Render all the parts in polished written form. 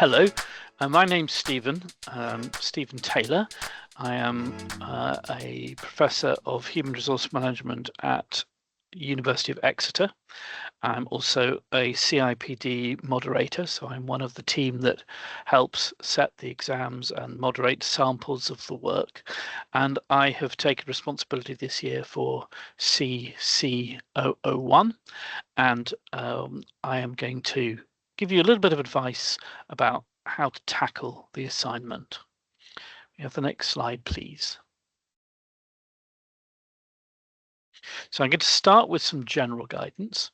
Hello, my name's Stephen Taylor. I am a professor of human resource management at University of Exeter. I'm also a CIPD moderator, so I'm one of the team that helps set the exams and moderate samples of the work. And I have taken responsibility this year for CC001, and I am going to give you a little bit of advice about how to tackle the assignment. We have the next slide, please. So I'm going to start with some general guidance,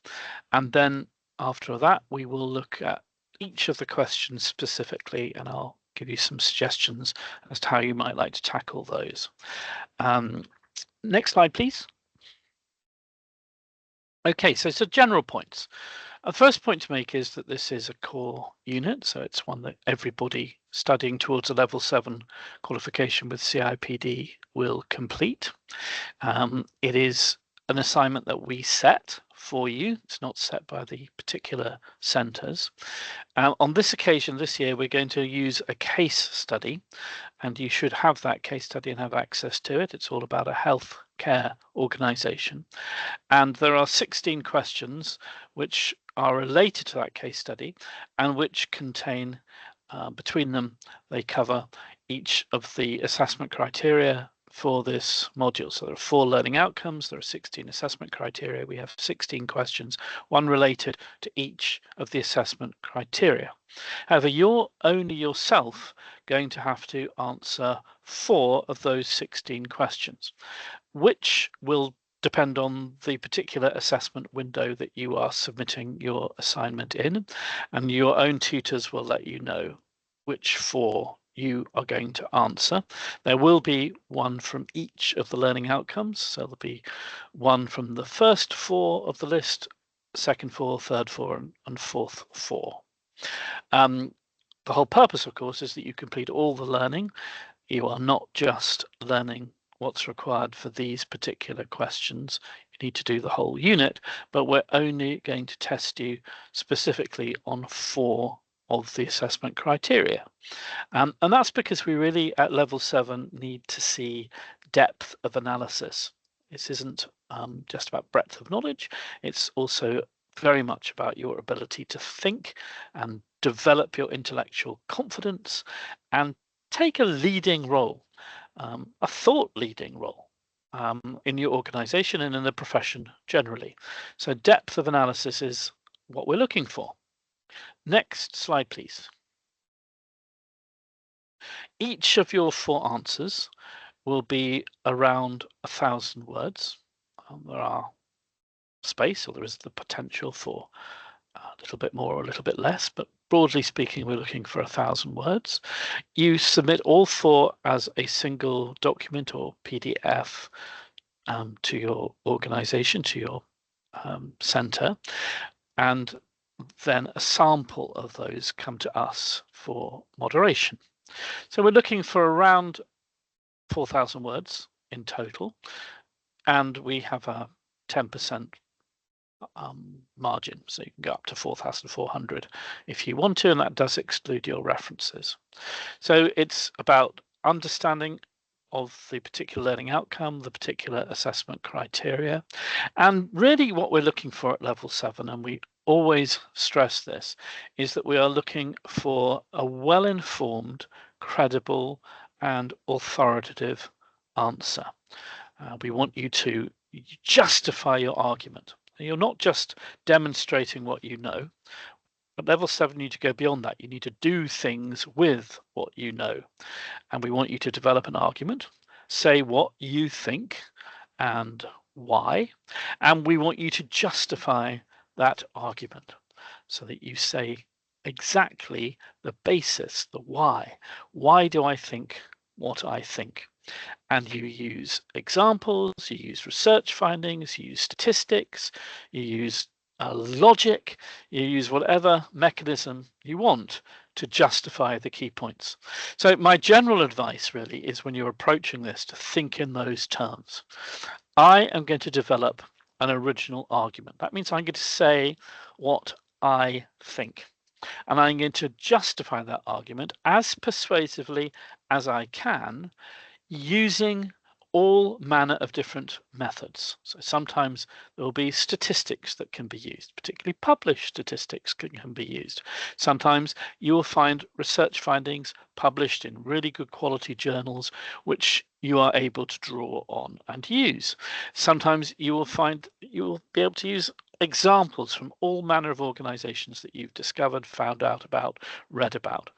and then after that we will look at each of the questions specifically, and I'll give you some suggestions as to how you might like to tackle those. Next slide, please. Okay, so general points. The first point to make is that this is a core unit, so it's one that everybody studying towards a level 7 qualification with CIPD will complete. It is an assignment that we set for you. It's not set by the particular centres. On this occasion, this year, we're going to use a case study, and you should have that case study and have access to it. It's all about a healthcare organisation. And there are 16 questions which are related to that case study and which contain, between them, they cover each of the assessment criteria for this module. So there are 4 learning outcomes, there are 16 assessment criteria, we have 16 questions, one related to each of the assessment criteria. However, you're only yourself going to have to answer 4 of those 16 questions, which will depend on the particular assessment window that you are submitting your assignment in, and your own tutors will let you know which 4 you are going to answer. There will be one from each of the learning outcomes, so there'll be one from the first 4 of the list, second 4, third 4, and fourth 4. The whole purpose, of course, is that you complete all the learning. You are not just learning what's required for these particular questions. You need to do the whole unit, but we're only going to test you specifically on 4 of the assessment criteria. And that's because we really, at level 7, need to see depth of analysis. This isn't just about breadth of knowledge, it's also very much about your ability to think and develop your intellectual confidence and take a leading role, a thought leading role in your organization and in the profession generally. So depth of analysis is what we're looking for. Next slide, please. Each of your 4 answers will be around 1,000 words. There are space, or there is the potential for a little bit more or a little bit less, but broadly speaking, we're looking for 1,000 words. You submit all 4 as a single document or PDF to your organization, to your center, and then a sample of those come to us for moderation. So we're looking for around 4,000 words in total, and we have a 10% margin, so you can go up to 4,400 if you want to, and that does exclude your references. So it's about understanding of the particular learning outcome, the particular assessment criteria, and really what we're looking for at level 7, and we always stress this, is that we are looking for a well-informed, credible, and authoritative answer. We want you to justify your argument. You're not just demonstrating what you know. At level 7, you need to go beyond that. You need to do things with what you know. And we want you to develop an argument, say what you think and why. And we want you to justify that argument so that you say exactly the basis, the why. Why do I think what I think? And you use examples, you use research findings, you use statistics, you use logic, you use whatever mechanism you want to justify the key points. So my general advice really is, when you're approaching this, to think in those terms. I am going to develop an original argument. That means I'm going to say what I think. and I'm going to justify that argument as persuasively as I can using all manner of different methods. So sometimes there will be statistics that can be used, particularly published statistics can be used. Sometimes you will find research findings published in really good quality journals, which you are able to draw on and use. Sometimes you will be able to use examples from all manner of organizations that you've discovered, found out about, read about.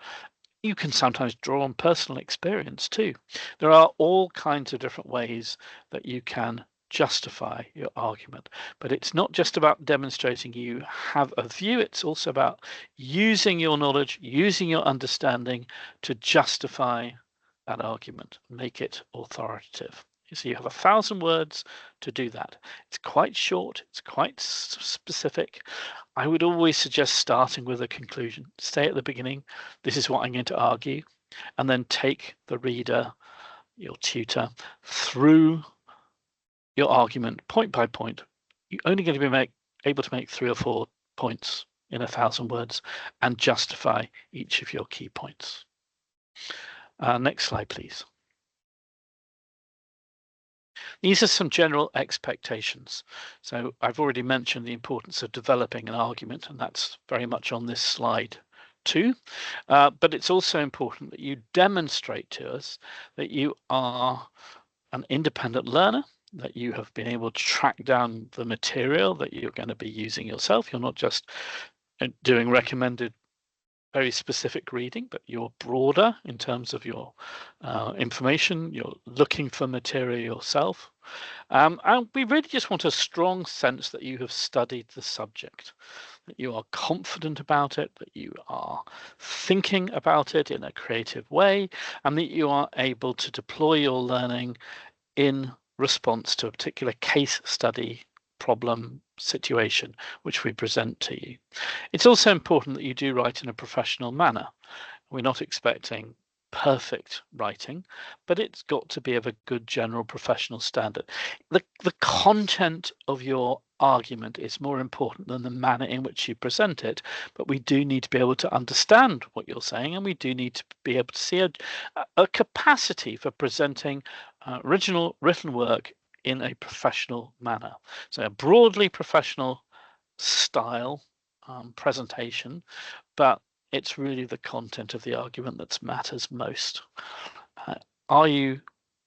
You can sometimes draw on personal experience too. There are all kinds of different ways that you can justify your argument, but it's not just about demonstrating you have a view, it's also about using your knowledge, using your understanding to justify that argument, make it authoritative. So you have 1,000 words to do that. It's quite short, it's quite specific. I would always suggest starting with a conclusion. Stay at the beginning. This is what I'm going to argue, and then take the reader, your tutor, through your argument point by point. You're only going to be able to make 3 or 4 points in 1,000 words and justify each of your key points. Next slide, please. These are some general expectations. So I've already mentioned the importance of developing an argument, and that's very much on this slide too. But it's also important that you demonstrate to us that you are an independent learner, that you have been able to track down the material that you're going to be using yourself. You're not just doing recommended very specific reading, but you're broader in terms of your information. You're looking for material yourself. And we really just want a strong sense that you have studied the subject, that you are confident about it, that you are thinking about it in a creative way, and that you are able to deploy your learning in response to a particular case study, problem, situation which we present to you. It's also important that you do write in a professional manner. We're not expecting perfect writing, but it's got to be of a good general professional standard. The content of your argument is more important than the manner in which you present it, but we do need to be able to understand what you're saying, and we do need to be able to see a capacity for presenting original written work in a professional manner. So a broadly professional style presentation, but it's really the content of the argument that matters most. Are you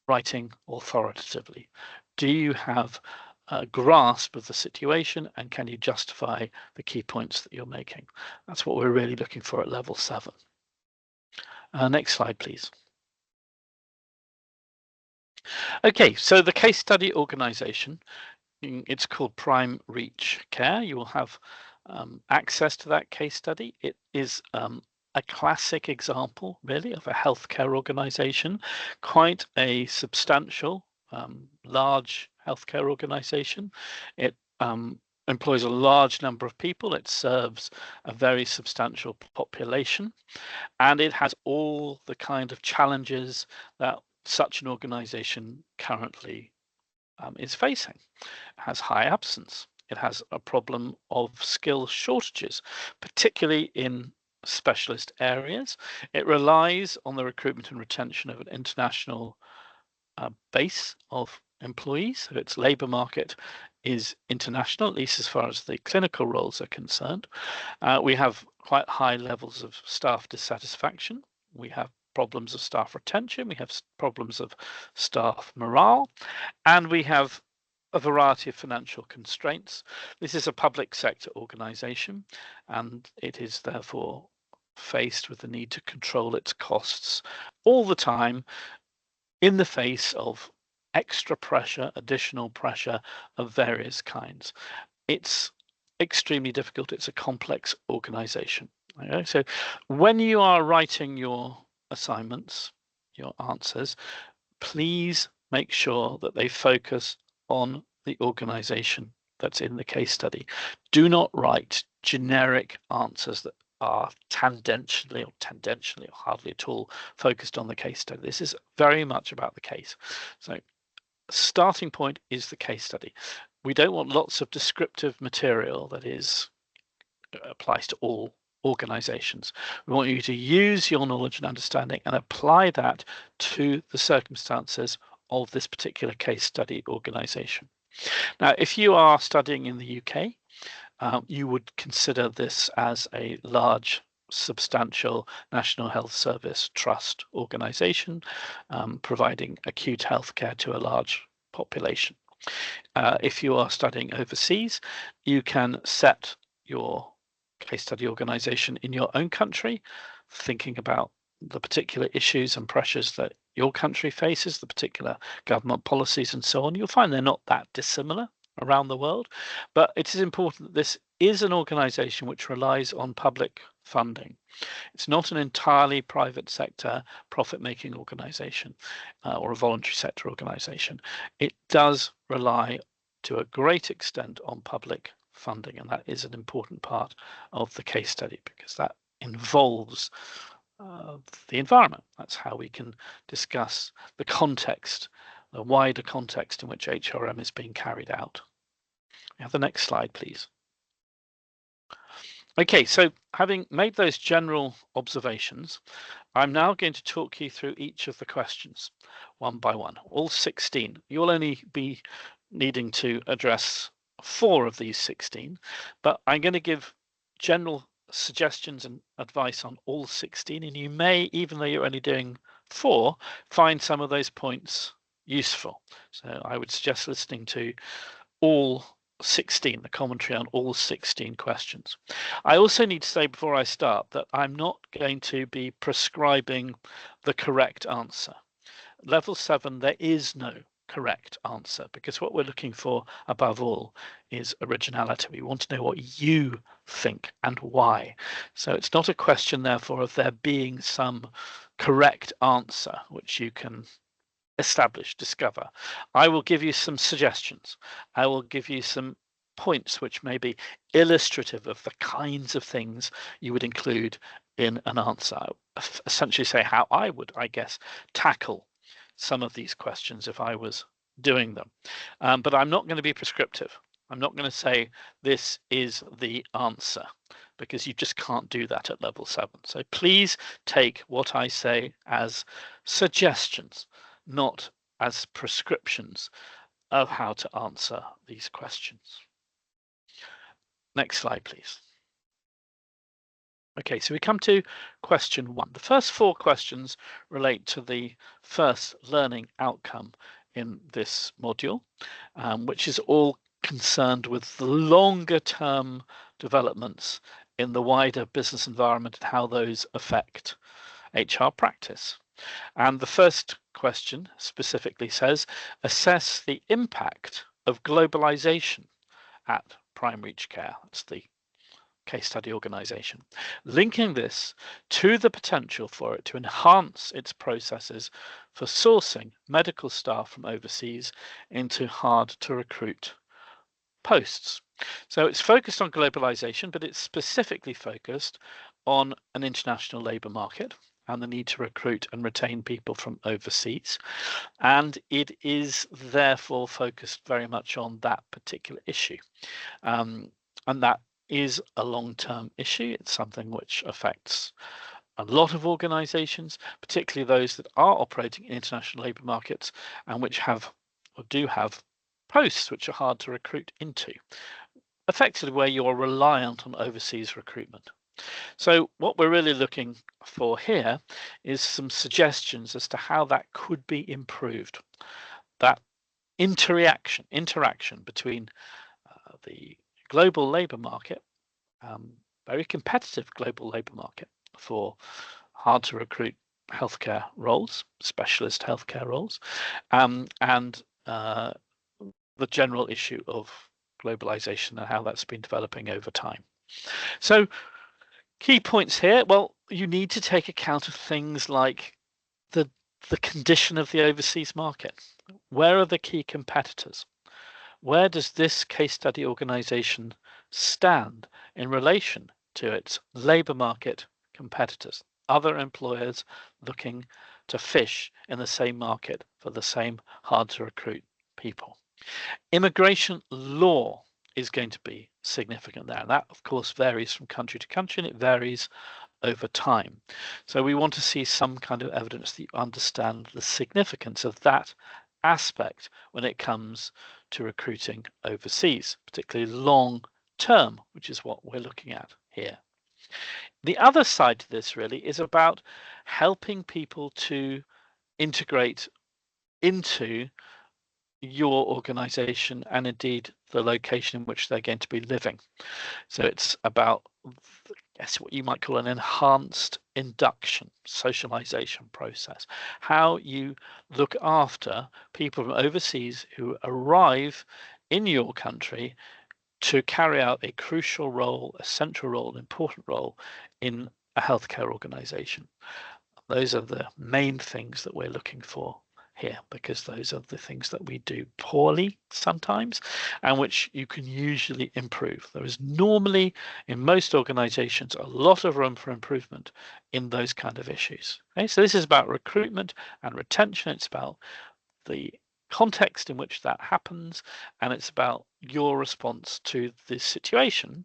writing authoritatively? Do you have a grasp of the situation, and can you justify the key points that you're making? That's what we're really looking for at level 7. Next slide, please. Okay, so the case study organization, it's called Prime Reach Care. You will have access to that case study. It is a classic example, really, of a healthcare organization, quite a substantial, large healthcare organization. It employs a large number of people. It serves a very substantial population, and it has all the kind of challenges that such an organization currently is facing. It has high absence. It has a problem of skill shortages, particularly in specialist areas. It relies on the recruitment and retention of an international base of employees. So its labour market is international, at least as far as the clinical roles are concerned. We have quite high levels of staff dissatisfaction. We have problems of staff retention. We have problems of staff morale, and we have a variety of financial constraints. This is a public sector organization, and it is therefore faced with the need to control its costs all the time in the face of extra pressure, additional pressure of various kinds. It's extremely difficult. It's a complex organization. Okay? So when you are writing your assignments, your answers, please make sure that they focus on the organization that's in the case study. Do not write generic answers that are tangentially or hardly at all focused on the case study. This is very much about the case. So starting point is the case study. We don't want lots of descriptive material that applies to all organizations. We want you to use your knowledge and understanding and apply that to the circumstances of this particular case study organization. Now, if you are studying in the UK, you would consider this as a large, substantial National Health Service Trust organization, providing acute healthcare to a large population. If you are studying overseas, you can set your case study organization in your own country, thinking about the particular issues and pressures that your country faces, the particular government policies and so on. You'll find they're not that dissimilar around the world, but it is important that this is an organization which relies on public funding. It's not an entirely private sector profit-making organization or a voluntary sector organization. It does rely to a great extent on public funding, and that is an important part of the case study because that involves the environment. That's how we can discuss the context, the wider context in which HRM is being carried out. We have the next slide, please. Okay, so having made those general observations, I'm now going to talk you through each of the questions one by one, all 16. You'll only be needing to address 4 of these 16, but I'm going to give general suggestions and advice on all 16, and you may, even though you're only doing 4, find some of those points useful. So I would suggest listening to all 16, the commentary on all 16 questions. I also need to say before I start that I'm not going to be prescribing the correct answer. Level 7, there is no correct answer because what we're looking for above all is originality. We want to know what you think and why. So it's not a question, therefore, of there being some correct answer which you can establish, discover. I will give you some suggestions. I will give you some points which may be illustrative of the kinds of things you would include in an answer. Essentially say how I would, I guess, tackle some of these questions if I was doing them. But I'm not going to be prescriptive. I'm not going to say this is the answer because you just can't do that at level 7. So please take what I say as suggestions, not as prescriptions of how to answer these questions. Next slide, please. Okay, so we come to question 1. The first 4 questions relate to the first learning outcome in this module, which is all concerned with the longer term developments in the wider business environment and how those affect HR practice. And the first question specifically says, assess the impact of globalization at Prime Reach Care. That's the case study organization. Linking this to the potential for it to enhance its processes for sourcing medical staff from overseas into hard to recruit posts. So it's focused on globalization, but it's specifically focused on an international labor market and the need to recruit and retain people from overseas. And it is therefore focused very much on that particular issue. And that is a long-term issue. It's something which affects a lot of organizations, particularly those that are operating in international labor markets and which have or do have posts which are hard to recruit into, effectively where you're reliant on overseas recruitment. So what we're really looking for here is some suggestions as to how that could be improved. That interaction between the global labor market, very competitive global labor market for hard to recruit healthcare roles, specialist healthcare roles, and the general issue of globalization and how that's been developing over time. So key points here, well, you need to take account of things like the condition of the overseas market. Where are the key competitors? Where does this case study organization stand in relation to its labor market competitors, other employers looking to fish in the same market for the same hard to recruit people? Immigration law is going to be significant there. And that, of course, varies from country to country, and it varies over time. So we want to see some kind of evidence that you understand the significance of that aspect when it comes to recruiting overseas, particularly long term, which is what we're looking at here. The other side to this really is about helping people to integrate into your organization and indeed the location in which they're going to be living. So it's about, guess, what you might call an enhanced induction, socialization process. How you look after people from overseas who arrive in your country to carry out a crucial role, a central role, an important role in a healthcare organization. Those are the main things that we're looking for here, because those are the things that we do poorly sometimes and which you can usually improve. There is normally, in most organizations, a lot of room for improvement in those kind of issues. Okay, so this is about recruitment and retention. It's about the context in which that happens, and it's about your response to the situation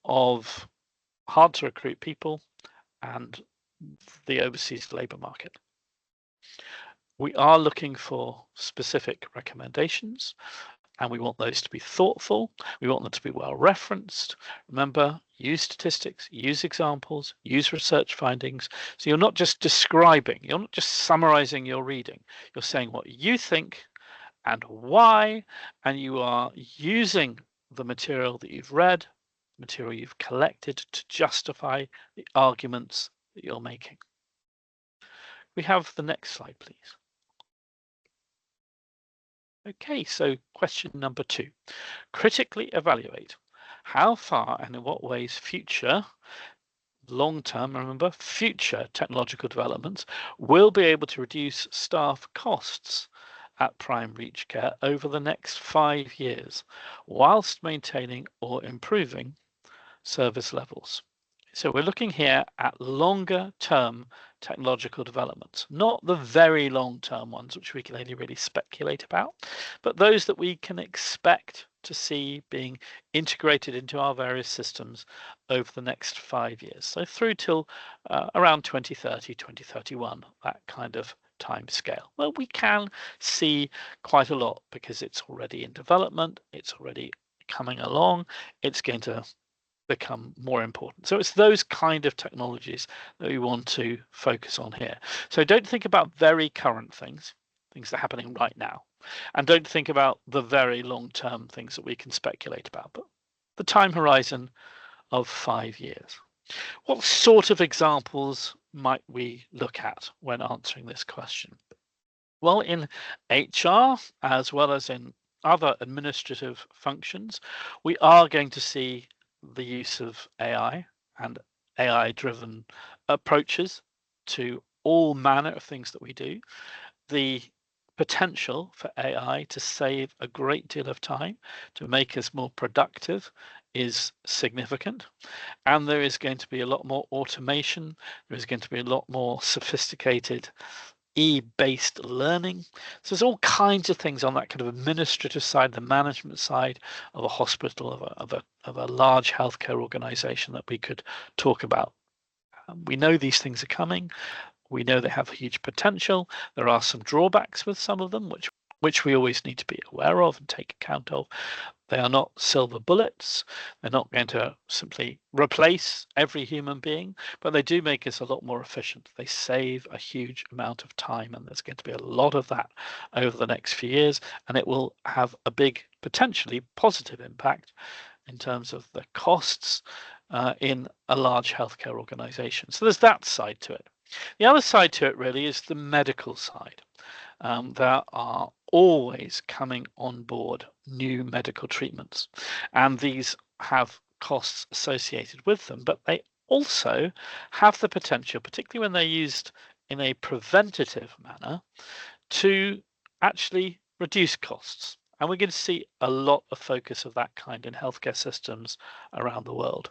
of hard to recruit people and the overseas labour market. We are looking for specific recommendations, and we want those to be thoughtful. We want them to be well referenced. Remember, use statistics, use examples, use research findings. So you're not just describing, you're not just summarizing your reading. You're saying what you think and why, and you are using the material that you've read, material you've collected to justify the arguments that you're making. We have the next slide, please. Okay, so question number 2. Critically evaluate how far and in what ways future, long-term, remember, future technological developments will be able to reduce staff costs at primary aged care over the next 5 years, whilst maintaining or improving service levels. So we're looking here at longer term technological developments, not the very long term ones, which we can only really speculate about, but those that we can expect to see being integrated into our various systems over the next 5 years. So through till around 2030, 2031, that kind of time scale. Well, we can see quite a lot because it's already in development, it's already coming along, it's going to become more important. So it's those kind of technologies that we want to focus on here. So don't think about very current things that are happening right now, and don't think about the very long-term things that we can speculate about, but the time horizon of 5 years. What sort of examples might we look at when answering this question? Well, in HR, as well as in other administrative functions, we are going to see the use of AI and AI-driven approaches to all manner of things that we do. The potential for AI to save a great deal of time, to make us more productive, is significant. And there is going to be a lot more automation. There is going to be a lot more sophisticated e-based learning. So there's all kinds of things on that kind of administrative side, the management side of a hospital, of a large healthcare organization that we could talk about. We know these things are coming. We know they have huge potential. There are some drawbacks with some of them, which we always need to be aware of and take account of. They are not silver bullets. They're not going to simply replace every human being, but they do make us a lot more efficient. They save a huge amount of time, and there's going to be a lot of that over the next few years, and it will have a big, potentially positive impact in terms of the costs in a large healthcare organization. So there's that side to it. The other side to it really is the medical side. There are always coming on board new medical treatments, and these have costs associated with them, but they also have the potential, particularly when they're used in a preventative manner, to actually reduce costs. And we're going to see a lot of focus of that kind in healthcare systems around the world.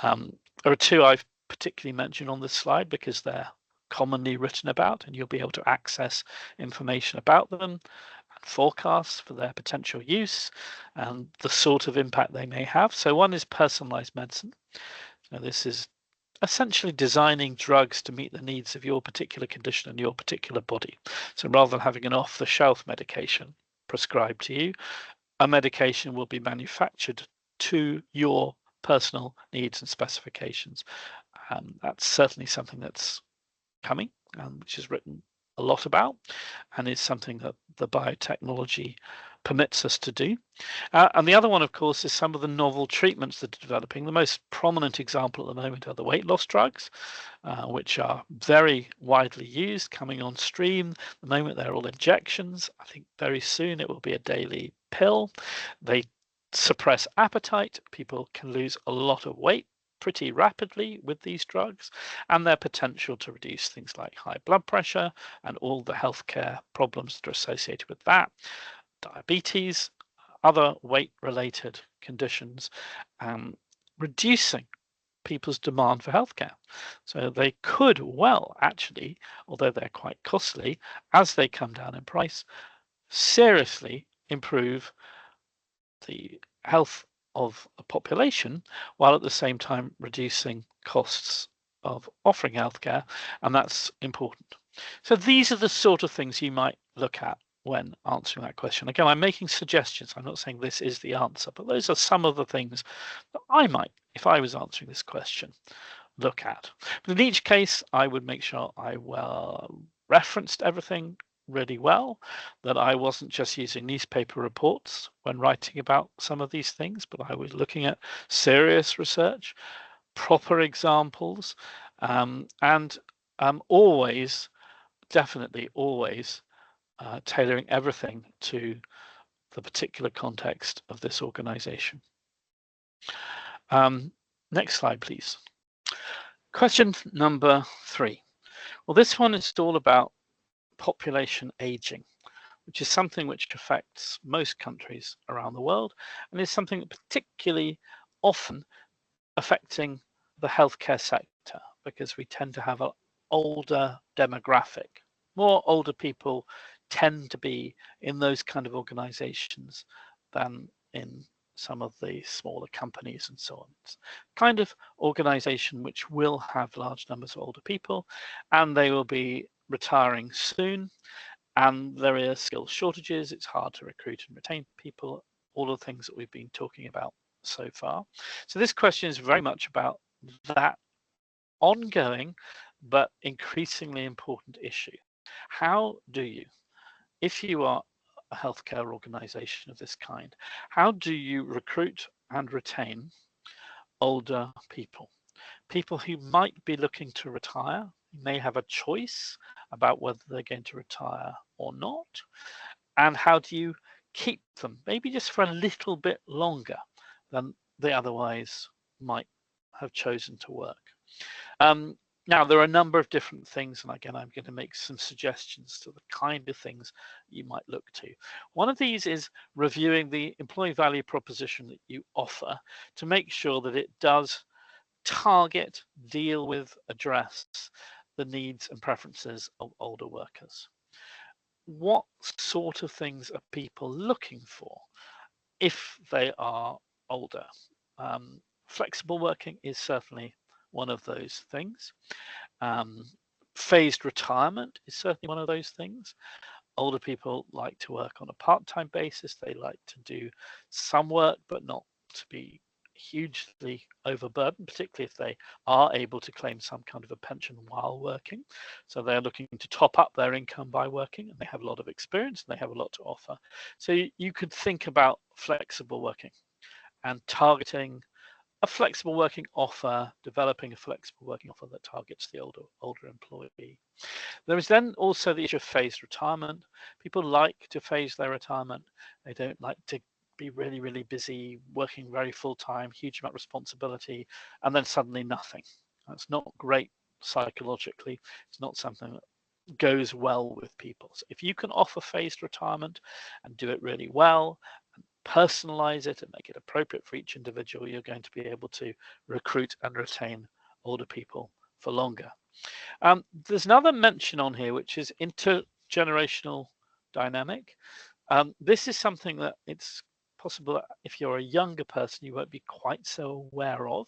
There are two I've particularly mentioned on this slide because they're commonly written about, and you'll be able to access information about them. forecasts for their potential use and the sort of impact they may have. So one is personalized medicine. Now this is essentially designing drugs to meet the needs of your particular condition and your particular body. So rather than having an off-the-shelf medication prescribed to you, a medication will be manufactured to your personal needs and specifications. That's certainly something that's coming, which is written a lot about, and is something that the biotechnology permits us to do. And the other one, of course, is some of the novel treatments that are developing. The most prominent example at the moment are the weight loss drugs, which are very widely used, coming on stream. At the moment, they're all injections. I think very soon it will be a daily pill. They suppress appetite. People can lose a lot of weight pretty rapidly with these drugs, and their potential to reduce things like high blood pressure and all the healthcare problems that are associated with that, diabetes, other weight-related conditions, reducing people's demand for healthcare. So they could well actually, although they're quite costly, as they come down in price, seriously improve the health of a population while at the same time reducing costs of offering healthcare, and that's important. So these are the sort of things you might look at when answering that question. Again, I'm making suggestions. I'm not saying this is the answer, but those are some of the things that I might, if I was answering this question, look at. But in each case, I would make sure I referenced everything really well, that I wasn't just using newspaper reports when writing about some of these things, but I was looking at serious research, proper examples, and always, definitely always tailoring everything to the particular context of this organization. Next slide, please. Question number 3. Well, this one is all about population aging, which is something which affects most countries around the world, and is something that particularly often affecting the healthcare sector, because we tend to have an older demographic. More older people tend to be in those kind of organizations than in some of the smaller companies and so on. It's kind of organization which will have large numbers of older people, and they will be retiring soon, and there are skill shortages. It's hard to recruit and retain people, all the things that we've been talking about so far. So this question is very much about that ongoing but increasingly important issue. How do you, if you are a healthcare organization of this kind, how do you recruit and retain older people? People who might be looking to retire, may have a choice about whether they're going to retire or not. And how do you keep them, maybe just for a little bit longer than they otherwise might have chosen to work? Now, there are a number of different things, and again, I'm going to make some suggestions to the kind of things you might look to. One of these is reviewing the employee value proposition that you offer to make sure that it does target, deal with, address the needs and preferences of older workers. What sort of things are people looking for if they are older? Flexible working is certainly one of those things. Phased retirement is certainly one of those things. Older people like to work on a part-time basis. They like to do some work, but not to be hugely overburdened, particularly if they are able to claim some kind of a pension while working. So they're looking to top up their income by working, and they have a lot of experience and they have a lot to offer. So you could think about flexible working and targeting a flexible working offer, developing a flexible working offer that targets the older employee. There is then also the issue of phased retirement. People like to phase their retirement. They don't like to be really, really busy, working very full time, huge amount of responsibility, and then suddenly nothing. That's not great psychologically. It's not something that goes well with people. So if you can offer phased retirement and do it really well, and personalize it and make it appropriate for each individual, you're going to be able to recruit and retain older people for longer. There's another mention on here, which is intergenerational dynamic. This is something that it's possible that if you're a younger person, you won't be quite so aware of,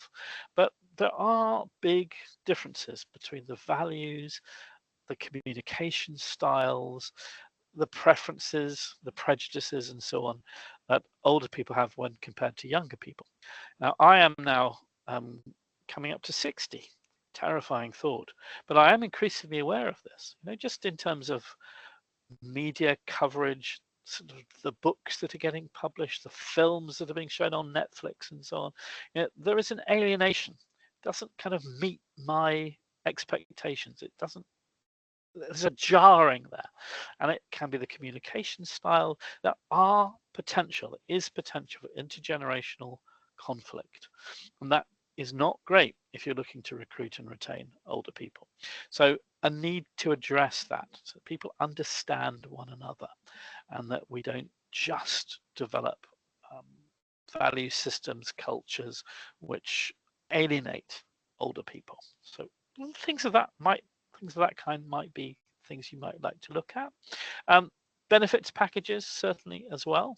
but there are big differences between the values, the communication styles, the preferences, the prejudices, and so on that older people have when compared to younger people. Now, I am now coming up to 60. Terrifying thought, but I am increasingly aware of this. Just in terms of media coverage, sort of the books that are getting published, the films that are being shown on Netflix, and so on. There is an alienation. It doesn't kind of meet my expectations. It doesn't. There's a jarring there, and it can be the communication style. There is potential for intergenerational conflict, and that is not great if you're looking to recruit and retain older people. So a need to address that so people understand one another, and that we don't just develop value systems, cultures which alienate older people. So things of that kind might be things you might like to look at. Benefits packages certainly as well.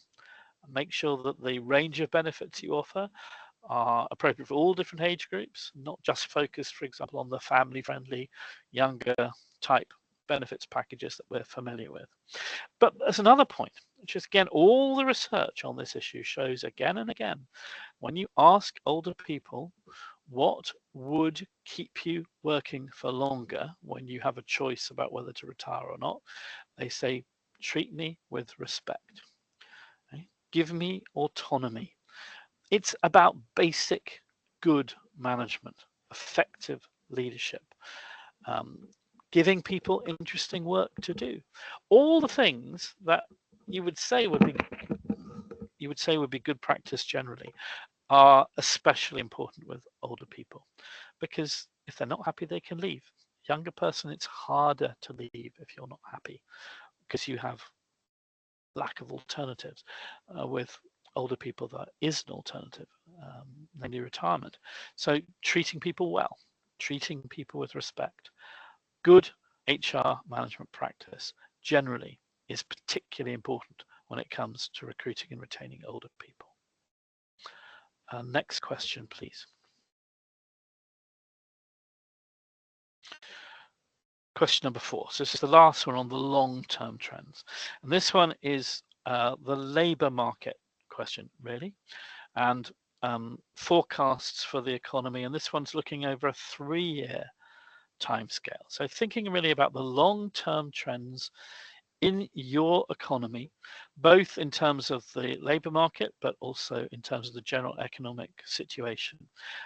Make sure that the range of benefits you offer are appropriate for all different age groups, not just focused, for example, on the family-friendly, younger type benefits packages that we're familiar with. But there's another point, which is, again, all the research on this issue shows again and again, when you ask older people what would keep you working for longer when you have a choice about whether to retire or not, they say, treat me with respect. Okay? Give me autonomy. It's about basic good management, effective leadership, giving people interesting work to do. All the things that you would say would be good practice generally are especially important with older people, because if they're not happy, they can leave. Younger person, it's harder to leave if you're not happy because you have lack of alternatives. With older people, there is an alternative, namely retirement. So treating people well, treating people with respect, good HR management practice generally is particularly important when it comes to recruiting and retaining older people. Next question, please. Question number 4. So this is the last one on the long-term trends. And this one is the labour market question, really, and forecasts for the economy. And this one's looking over a 3-year timescale. So thinking really about the long-term trends in your economy, both in terms of the labour market, but also in terms of the general economic situation.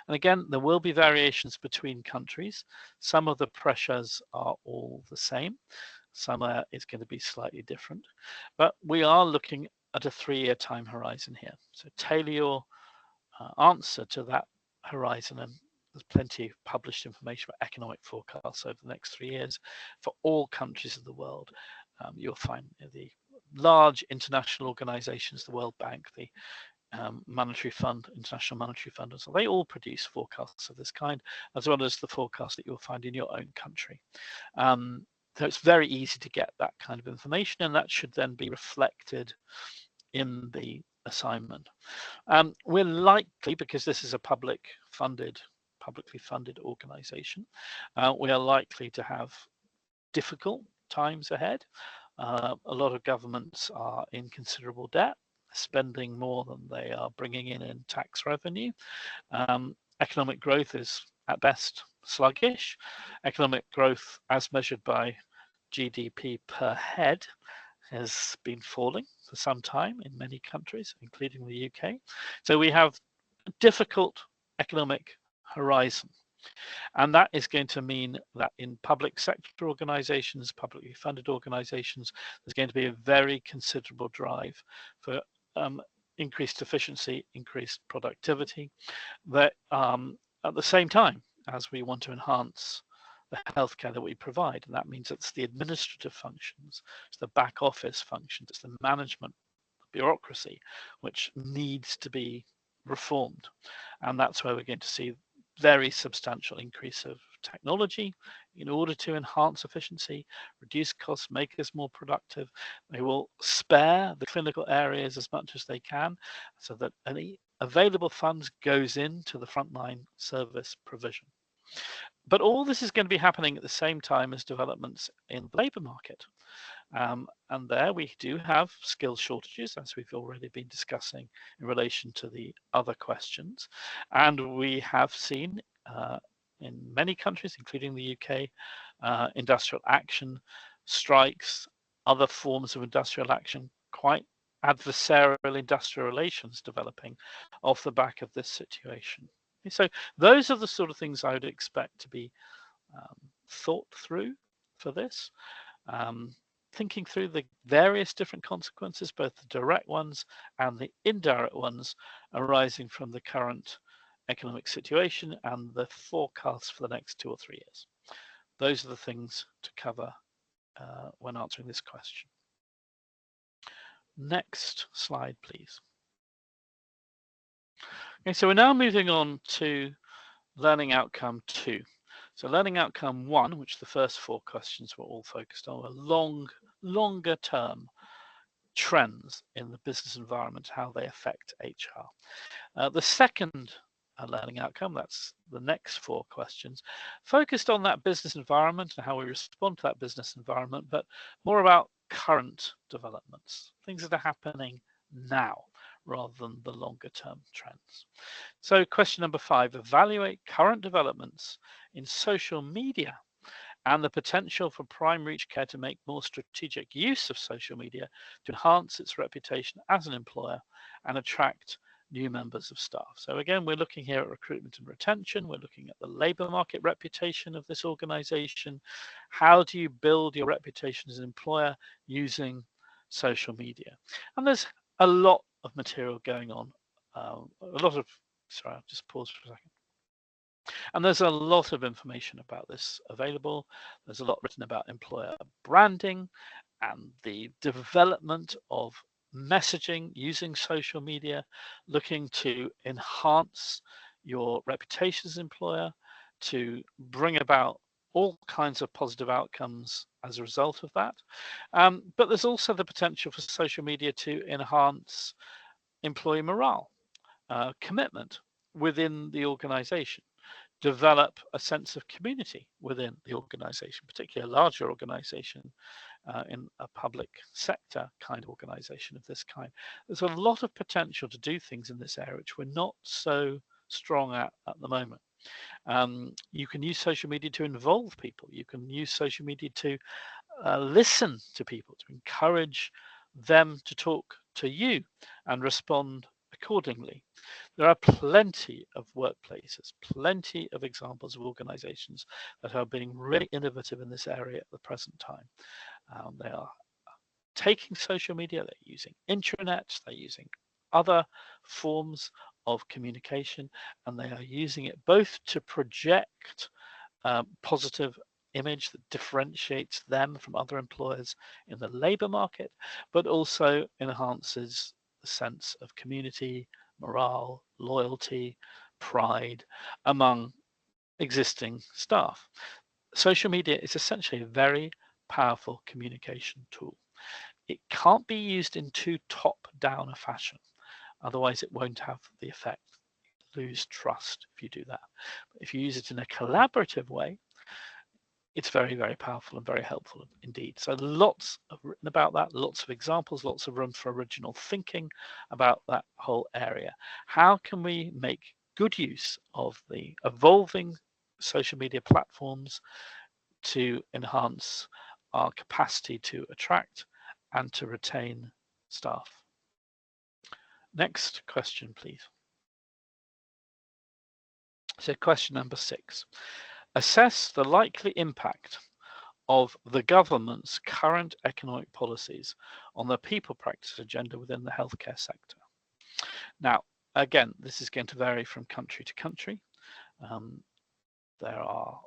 And again, there will be variations between countries. Some of the pressures are all the same. Some is going to be slightly different. But we are looking at a 3-year time horizon here. So tailor your answer to that horizon, and there's plenty of published information about economic forecasts over the next 3 years for all countries of the world. You'll find the large international organizations, the World Bank, the Monetary Fund, International Monetary Fund, and so they all produce forecasts of this kind, as well as the forecast that you'll find in your own country. So it's very easy to get that kind of information, and that should then be reflected in the assignment. We're likely, because this is a publicly funded organization, we are likely to have difficult times ahead. A lot of governments are in considerable debt, spending more than they are bringing in tax revenue. Economic growth is at best sluggish. Economic growth as measured by GDP per head has been falling for some time in many countries, including the UK. So we have a difficult economic horizon. And that is going to mean that in public sector organizations, publicly funded organizations, there's going to be a very considerable drive for increased efficiency, increased productivity, that at the same time as we want to enhance the healthcare that we provide. And that means it's the administrative functions, it's the back office functions, it's the management bureaucracy, which needs to be reformed. And that's where we're going to see very substantial increase of of technology in order to enhance efficiency, reduce costs, make us more productive. They will spare the clinical areas as much as they can so that any available funds goes into the frontline service provision. But all this is going to be happening at the same time as developments in the labour market. And there we do have skill shortages, as we've already been discussing in relation to the other questions. And we have seen in many countries, including the UK, industrial action, strikes, other forms of industrial action, quite adversarial industrial relations developing off the back of this situation. So those are the sort of things I would expect to be thought through for this. Thinking through the various different consequences, both the direct ones and the indirect ones arising from the current economic situation and the forecasts for the next 2 or 3 years. Those are the things to cover when answering this question. Next slide, please. Okay, so we're now moving on to learning outcome 2. So learning outcome 1, which the first 4 questions were all focused on, were longer term trends in the business environment, how they affect HR. The second learning outcome, that's the next 4 questions, focused on that business environment and how we respond to that business environment, but more about current developments, things that are happening now rather than the longer term trends. So question number 5, evaluate current developments in social media and the potential for primary care to make more strategic use of social media to enhance its reputation as an employer and attract new members of staff. So again, we're looking here at recruitment and retention. We're looking at the labour market reputation of this organisation. How do you build your reputation as an employer using social media? And there's a lot of material going on. Sorry, I'll just pause for a second. And there's a lot of information about this available. There's a lot written about employer branding and the development of messaging using social media, looking to enhance your reputation as an employer, to bring about all kinds of positive outcomes as a result of that. But there's also the potential for social media to enhance employee morale, commitment within the organization, develop a sense of community within the organization, particularly a larger organization in a public sector kind of organization of this kind. There's a lot of potential to do things in this area which we're not so strong at the moment. You can use social media to involve people. You can use social media to listen to people, to encourage them to talk to you and respond accordingly. There are plenty of workplaces, plenty of examples of organizations that are being really innovative in this area at the present time. They are taking social media, they're using intranets, they're using other forms of communication, and they are using it both to project positive image that differentiates them from other employers in the labour market, but also enhances the sense of community, morale, loyalty, pride among existing staff. Social media is essentially a very powerful communication tool. It can't be used in too top-down a fashion, otherwise it won't have the effect. You lose trust if you do that. But if you use it in a collaborative way, it's very, very powerful and very helpful indeed. So lots of written about that, lots of examples, lots of room for original thinking about that whole area. How can we make good use of the evolving social media platforms to enhance our capacity to attract and to retain staff? Next question, please. So question number 6. Assess the likely impact of the government's current economic policies on the people practice agenda within the healthcare sector. Now, again, this is going to vary from country to country. There are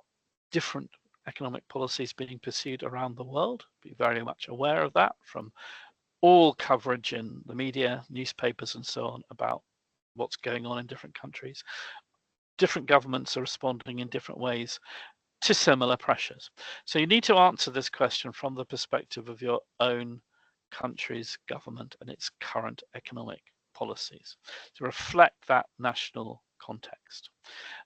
different economic policies being pursued around the world. Be very much aware of that from all coverage in the media, newspapers, and so on about what's going on in different countries. Different governments are responding in different ways. to similar pressures. So you need to answer this question from the perspective of your own country's government and its current economic policies to reflect that national context.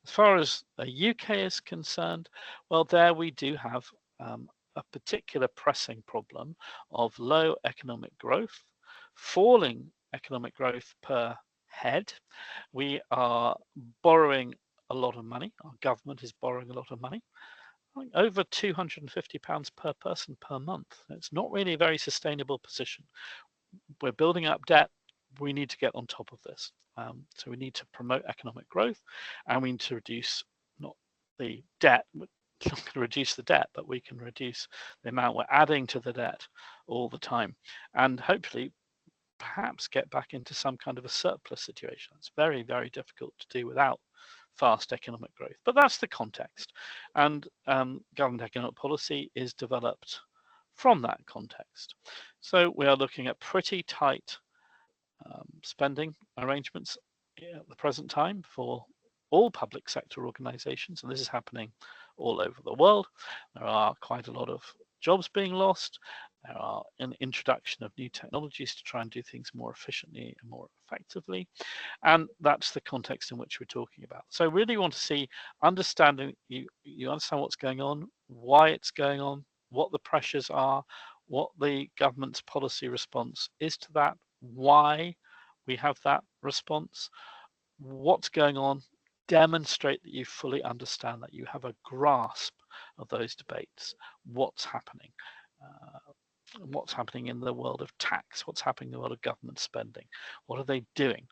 As far as the UK is concerned, well, there we do have a particular pressing problem of low economic growth, falling economic growth per head. We are borrowing a lot of money. Our government is borrowing a lot of money. Over £250 per person per month. It's not really a very sustainable position. We're building up debt. We need to get on top of this. So we need to promote economic growth, and we need to reduce not the debt. We're not going to reduce the debt, but we can reduce the amount we're adding to the debt all the time, and hopefully perhaps get back into some kind of a surplus situation. It's very, very difficult to do without fast economic growth. But that's the context. And government economic policy is developed from that context. So we are looking at pretty tight spending arrangements at the present time for all public sector organizations, and this is happening all over the world. There are quite a lot of jobs being lost. There are an introduction of new technologies to try and do things more efficiently and more effectively. And that's the context in which we're talking about. So I really want to see understanding, you understand what's going on, why it's going on, what the pressures are, what the government's policy response is to that, why we have that response, what's going on, demonstrate that you fully understand, that you have a grasp of those debates, what's happening in the world of tax, what's happening in the world of government spending, what are they doing,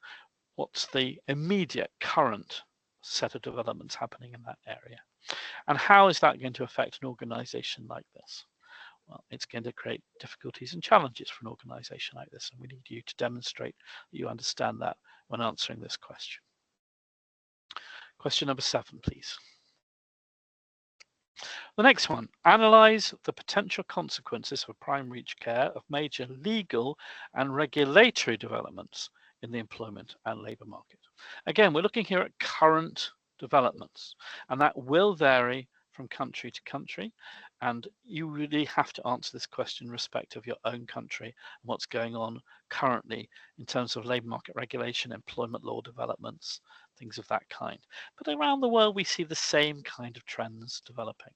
what's the immediate current set of developments happening in that area, and how is that going to affect an organization like this? Well, it's going to create difficulties and challenges for an organization like this, and we need you to demonstrate that you understand that when answering this question. Question number 7, please. The next one, analyze the potential consequences for primary care of major legal and regulatory developments in the employment and labour market. Again, we're looking here at current developments, and that will vary from country to country, and you really have to answer this question in respect of your own country and what's going on currently in terms of labour market regulation, employment law developments, things of that kind. But around the world, we see the same kind of trends developing.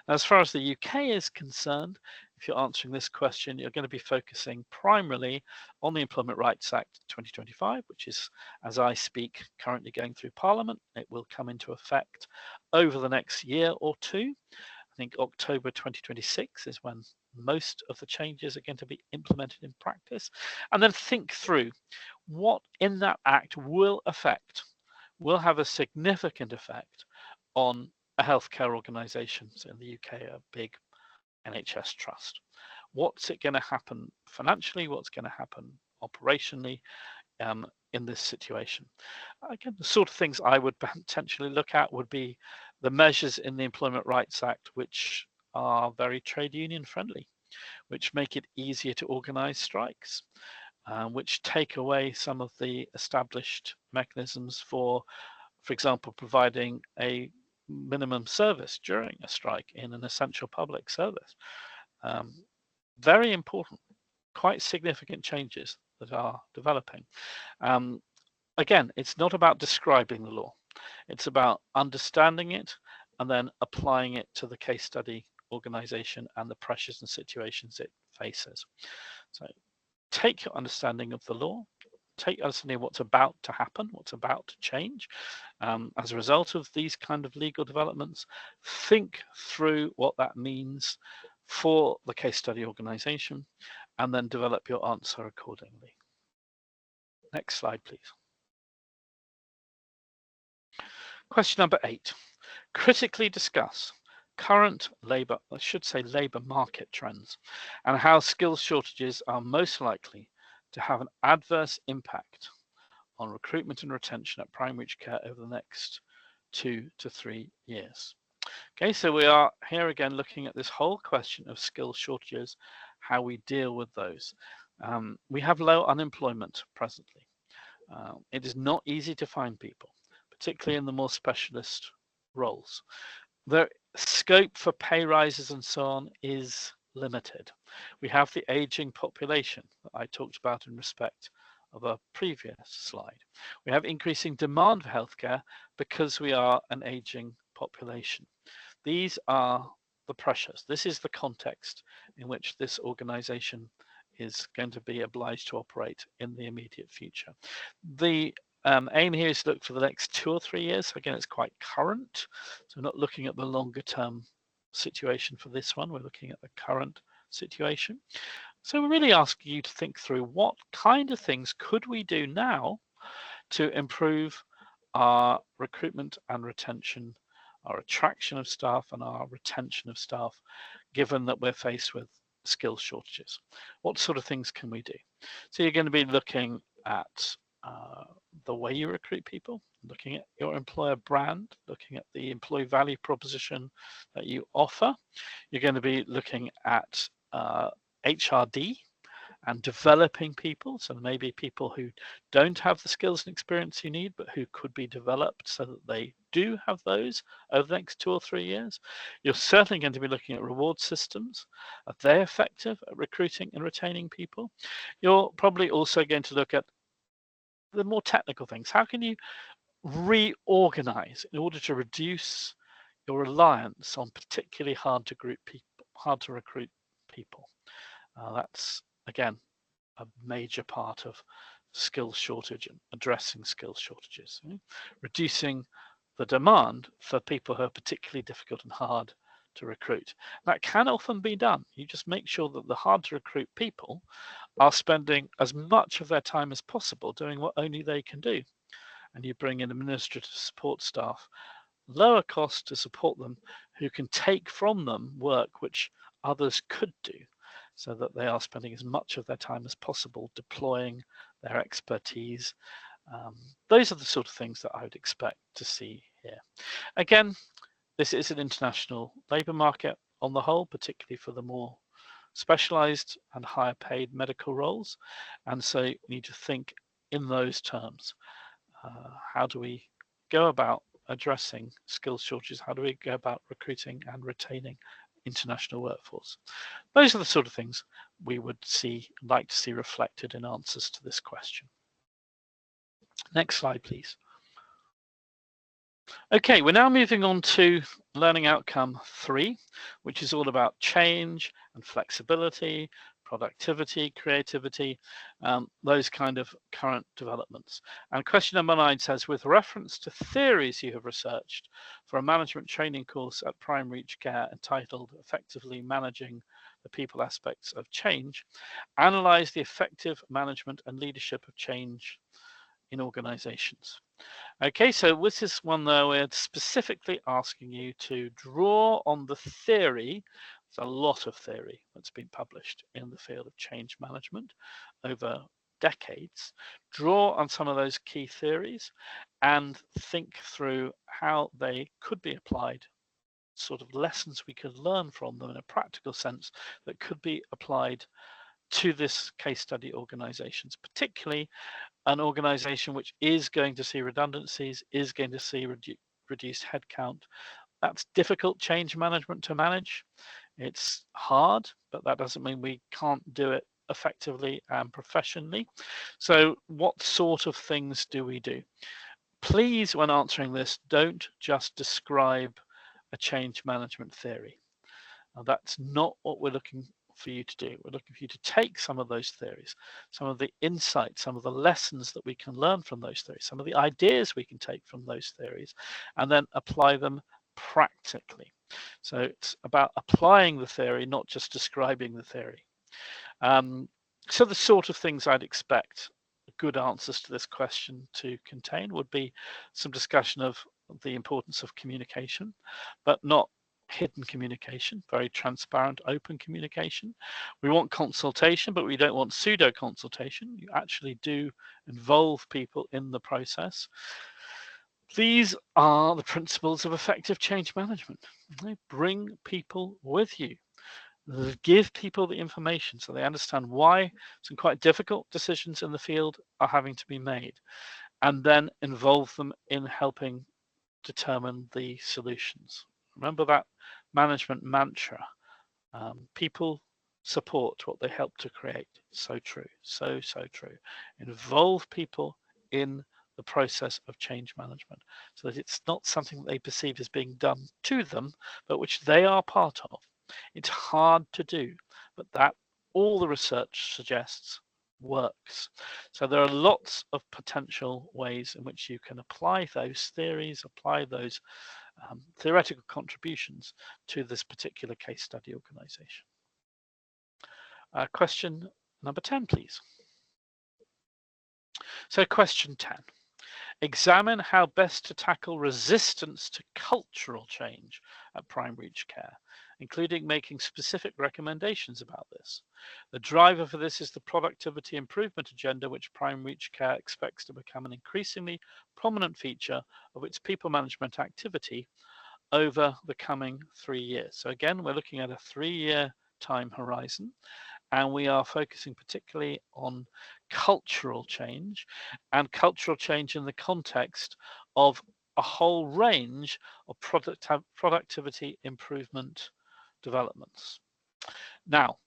Now, as far as the UK is concerned, if you're answering this question, you're going to be focusing primarily on the Employment Rights Act 2025, which is, as I speak, currently going through Parliament. It will come into effect over the next year or two. I think October 2026 is when most of the changes are going to be implemented in practice. And then think through what in that act will have a significant effect on a healthcare organisation. So in the UK, a big NHS trust. What's it going to happen financially? What's going to happen operationally in this situation? Again, the sort of things I would potentially look at would be the measures in the Employment Rights Act which are very trade union friendly, which make it easier to organise strikes, which take away some of the established mechanisms for example, providing a minimum service during a strike in an essential public service. Very important, quite significant changes that are developing. Again, it's not about describing the law. It's about understanding it and then applying it to the case study organization and the pressures and situations it faces. So take your understanding of the law, take understanding what's about to happen, what's about to change as a result of these kind of legal developments. Think through what that means for the case study organization, and then develop your answer accordingly. Next slide, please. Question number 8. Critically discuss current labour market trends and how skills shortages are most likely to have an adverse impact on recruitment and retention at primary care over the next 2 to 3 years. Okay, so we are here again looking at this whole question of skill shortages, how we deal with those. We have low unemployment presently. It is not easy to find people, particularly in the more specialist roles. The scope for pay rises and so on is limited. We have the aging population that I talked about in respect of a previous slide. We have increasing demand for healthcare because we are an aging population. These are the pressures. This is the context in which this organization is going to be obliged to operate in the immediate future. The aim here is to look for the next 2 or 3 years. So again, it's quite current. So we're not looking at the longer term situation for this one. We're looking at the current situation. So we're really asking you to think through what kind of things could we do now to improve our recruitment and retention, our attraction of staff and our retention of staff, given that we're faced with skill shortages. What sort of things can we do? So you're going to be looking at the way you recruit people, looking at your employer brand, looking at the employee value proposition that you offer. You're going to be looking at HRD and developing people. So maybe people who don't have the skills and experience you need, but who could be developed so that they do have those over the next 2 or 3 years. You're certainly going to be looking at reward systems. Are they effective at recruiting and retaining people? You're probably also going to look at the more technical things. How can you reorganize in order to reduce your reliance on particularly hard to recruit people? That's again a major part of skills shortage and addressing skills shortages, reducing the demand for people who are particularly difficult and hard to recruit. That can often be done. You just make sure that the hard to recruit people are spending as much of their time as possible doing what only they can do. And you bring in administrative support staff, lower cost to support them, who can take from them work which others could do, so that they are spending as much of their time as possible deploying their expertise. Those are the sort of things that I would expect to see here. Again, this is an international labour market on the whole, particularly for the more specialised and higher paid medical roles. And so you need to think in those terms. How do we go about addressing skills shortages? How do we go about recruiting and retaining international workforce? Those are the sort of things we would like to see reflected in answers to this question. Next slide, please. Okay, we're now moving on to learning outcome 3, which is all about change and flexibility, productivity, creativity, those kind of current developments. And question number 9 says, with reference to theories you have researched for a management training course at Primary Aged Care entitled Effectively Managing the People Aspects of Change, analyze the effective management and leadership of change in organizations. Okay, so this is one that we're specifically asking you to draw on the theory. There's a lot of theory that's been published in the field of change management over decades. Draw on some of those key theories and think through how they could be applied, sort of lessons we could learn from them in a practical sense that could be applied to this case study organizations, particularly an organization which is going to see redundancies, is going to see reduced headcount. That's difficult change management to manage. It's hard, but that doesn't mean we can't do it effectively and professionally. So what sort of things do we do? Please, when answering this, don't just describe a change management theory. Now, that's not what we're looking for you to do. We're looking for you to take some of those theories, some of the insights, some of the lessons that we can learn from those theories, some of the ideas we can take from those theories, and then apply them practically. So it's about applying the theory, not just describing the theory. So the sort of things I'd expect good answers to this question to contain would be some discussion of the importance of communication, but not hidden communication, very transparent, open communication. We want consultation, but we don't want pseudo consultation. You actually do involve people in the process. These are the principles of effective change management. Bring people with you. Give people the information so they understand why some quite difficult decisions in the field are having to be made, and then involve them in helping determine the solutions. Remember that management mantra. People support what they help to create. So true, so true. Involve people in the process of change management so that it's not something that they perceive as being done to them, but which they are part of. It's hard to do, but that all the research suggests works. So there are lots of potential ways in which you can apply those theories, apply those theoretical contributions to this particular case study organization. Question number 10, please. So question 10. Examine how best to tackle resistance to cultural change at primary aged care, including making specific recommendations about this. The driver for this is the productivity improvement agenda, which primary aged care expects to become an increasingly prominent feature of its people management activity over the coming 3 years. So again, we're looking at a 3-year time horizon, and we are focusing particularly on cultural change and cultural change in the context of a whole range of productivity improvement developments. Now,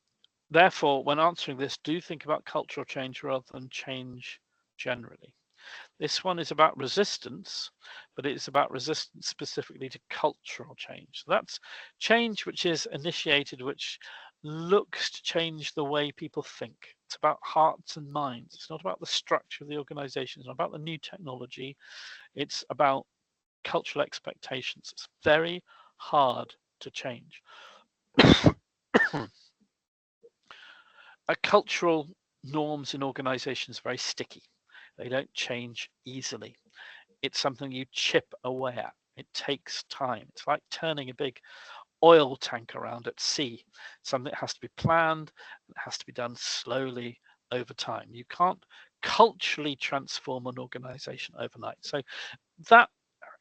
therefore, when answering this, do think about cultural change rather than change generally. This one is about resistance, but it's about resistance specifically to cultural change. So that's change which is initiated, which looks to change the way people think. It's about hearts and minds. It's not about the structure of the organization. It's not about the new technology. It's about cultural expectations. It's very hard to change. Cultural norms in organizations are very sticky. They don't change easily. It's something you chip away at. It takes time. It's like turning a big oil tank around at sea. Something that has to be planned, it has to be done slowly over time. You can't culturally transform an organization overnight. So that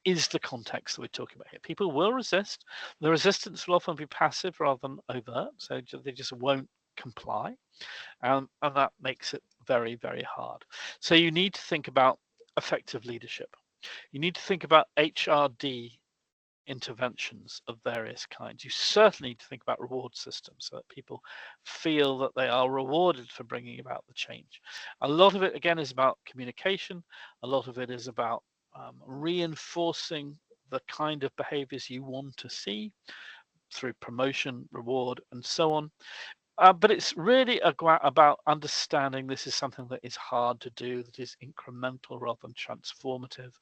is the context that we're talking about here. People will resist. The resistance will often be passive rather than overt, so they just won't comply. And that makes it very, very hard. So you need to think about effective leadership. You need to think about HRD interventions of various kinds. You certainly need to think about reward systems so that people feel that they are rewarded for bringing about the change. A lot of it, again, is about communication. A lot of it is about reinforcing the kind of behaviors you want to see through promotion, reward, and so on. But it's really about understanding this is something that is hard to do, that is incremental rather than transformative,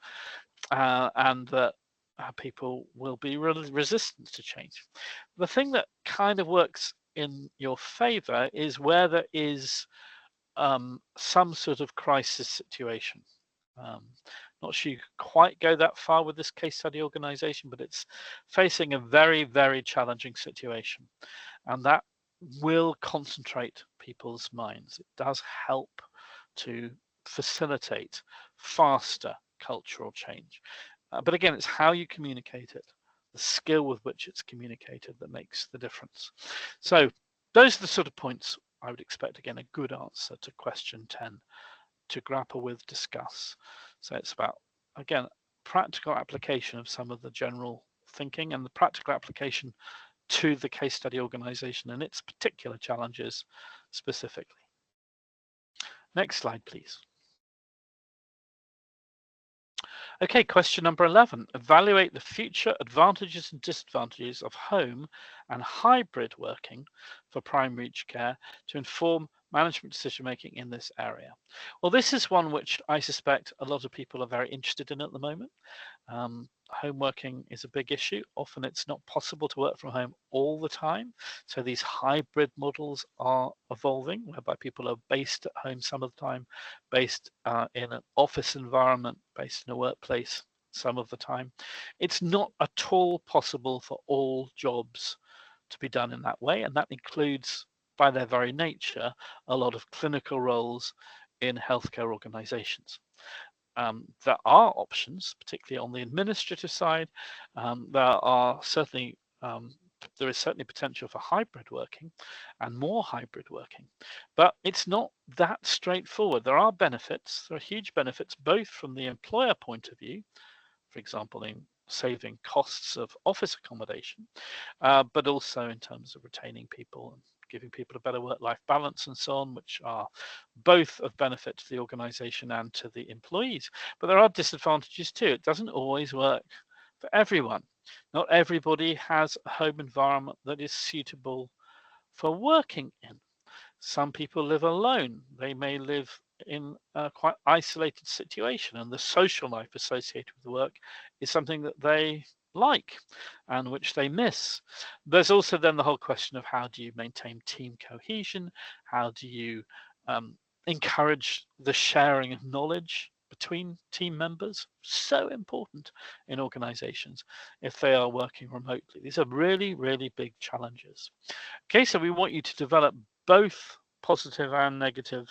and that people will be resistant to change. The thing that kind of works in your favor is where there is some sort of crisis situation. Not sure you could quite go that far with this case study organization, but it's facing a very, very challenging situation. And that will concentrate people's minds. It does help to facilitate faster cultural change. But again, it's how you communicate it, the skill with which it's communicated that makes the difference. So those are the sort of points I would expect, again, a good answer to question 10 to grapple with, discuss. So it's about, again, practical application of some of the general thinking and the practical application to the case study organization and its particular challenges specifically. Next slide, please. Okay, question number 11. Evaluate the future advantages and disadvantages of home and hybrid working for primary aged care to inform management decision making in this area. Well, this is one which I suspect a lot of people are very interested in at the moment. Home working is a big issue. Often it's not possible to work from home all the time. So these hybrid models are evolving, whereby people are based at home some of the time, based in an office environment, based in a workplace some of the time. It's not at all possible for all jobs to be done in that way. And that includes, by their very nature, a lot of clinical roles in healthcare organizations. There are options, particularly on the administrative side. There is certainly potential for hybrid working and more hybrid working, but it's not that straightforward. There are benefits, there are huge benefits, both from the employer point of view, for example, in saving costs of office accommodation, but also in terms of retaining people and giving people a better work-life balance and so on, which are both of benefit to the organization and to the employees. But there are disadvantages too. It doesn't always work for everyone. Not everybody has a home environment that is suitable for working in. Some people live alone. They may live in a quite isolated situation, and the social life associated with work is something that they like and which they miss. There's also then the whole question of how do you maintain team cohesion? How do you encourage the sharing of knowledge between team members? So important in organizations if they are working remotely. These are really, really big challenges. Okay, so we want you to develop both positive and negative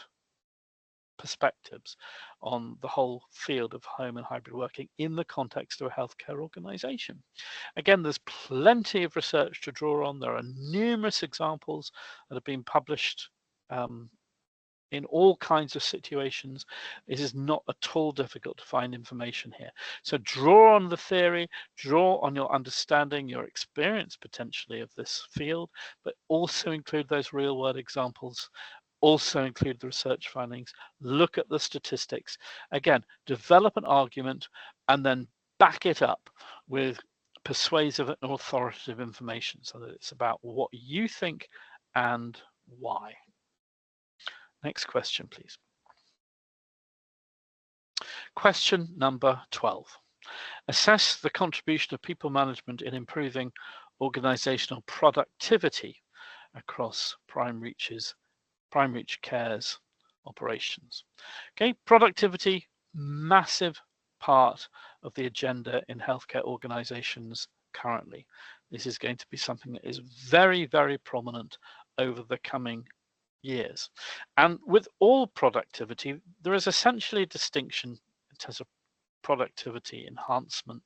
perspectives on the whole field of home and hybrid working in the context of a healthcare organization. Again, there's plenty of research to draw on. There are numerous examples that have been published in all kinds of situations. It is not at all difficult to find information here. So draw on the theory, draw on your understanding, your experience potentially of this field, but also include those real world examples, also include the research findings, look at the statistics. Again, develop an argument and then back it up with persuasive and authoritative information so that it's about what you think and why. Next question, please. Question number 12. Assess the contribution of people management in improving organizational productivity across prime reach care's operations. Okay, productivity, massive part of the agenda in healthcare organizations currently. This is going to be something that is very, very prominent over the coming years. And with all productivity, there is essentially a distinction in terms of productivity enhancement.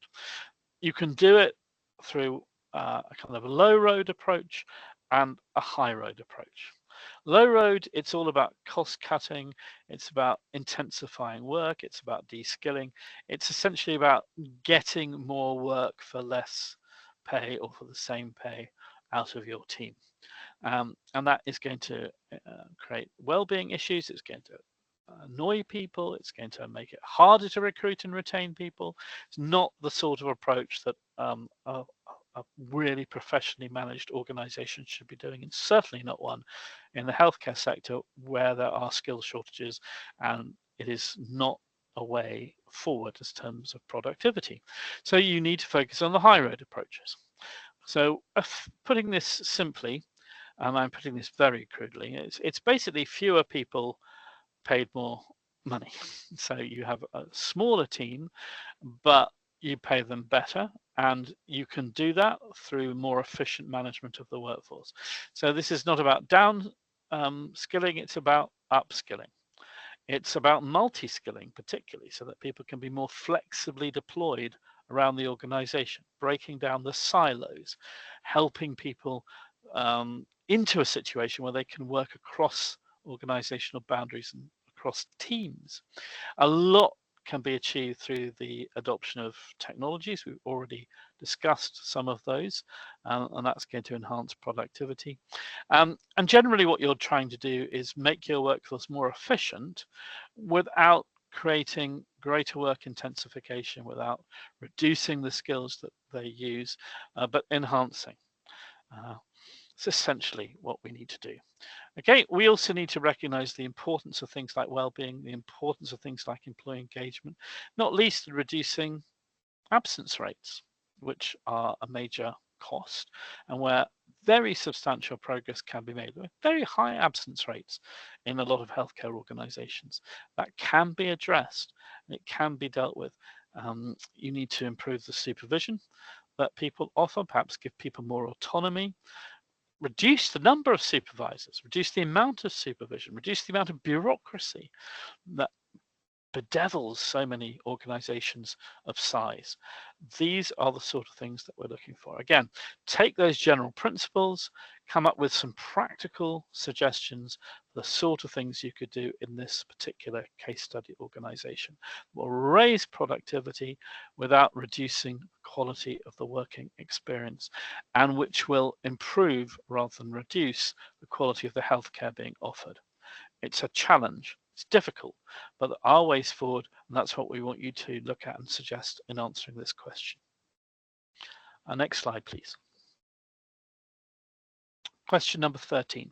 You can do it through a kind of a low road approach and a high road approach. Low road, it's all about cost cutting, it's about intensifying work, it's about de-skilling, it's essentially about getting more work for less pay or for the same pay out of your team. And that is going to create well-being issues. It's going to annoy people. It's going to make it harder to recruit and retain people. It's not the sort of approach that a really professionally managed organization should be doing, and certainly not one in the healthcare sector where there are skill shortages and it is not a way forward in terms of productivity. So you need to focus on the high road approaches. So putting this simply, and I'm putting this very crudely, it's basically fewer people paid more money. So you have a smaller team, but you pay them better, and you can do that through more efficient management of the workforce. So this is not about down skilling, it's about upskilling. It's about multi-skilling particularly, so that people can be more flexibly deployed around the organization, breaking down the silos, helping people into a situation where they can work across organizational boundaries and across teams. A lot can be achieved through the adoption of technologies. We've already discussed some of those, and that's going to enhance productivity. And generally what you're trying to do is make your workforce more efficient without creating greater work intensification, without reducing the skills that they use, but enhancing. It's essentially what we need to do. Okay, we also need to recognize the importance of things like well-being, the importance of things like employee engagement, not least reducing absence rates, which are a major cost and where very substantial progress can be made. There are very high absence rates in a lot of healthcare organizations. That can be addressed, and it can be dealt with. You need to improve the supervision that people offer, perhaps give people more autonomy, reduce the number of supervisors, reduce the amount of supervision, reduce the amount of bureaucracy that bedevils so many organizations of size. These are the sort of things that we're looking for. Again, take those general principles, come up with some practical suggestions for the sort of things you could do in this particular case study organization. Will raise productivity without reducing the quality of the working experience, and which will improve rather than reduce the quality of the healthcare being offered. It's a challenge. It's difficult, but there are ways forward, and that's what we want you to look at and suggest in answering this question. Next slide, please. Question number 13.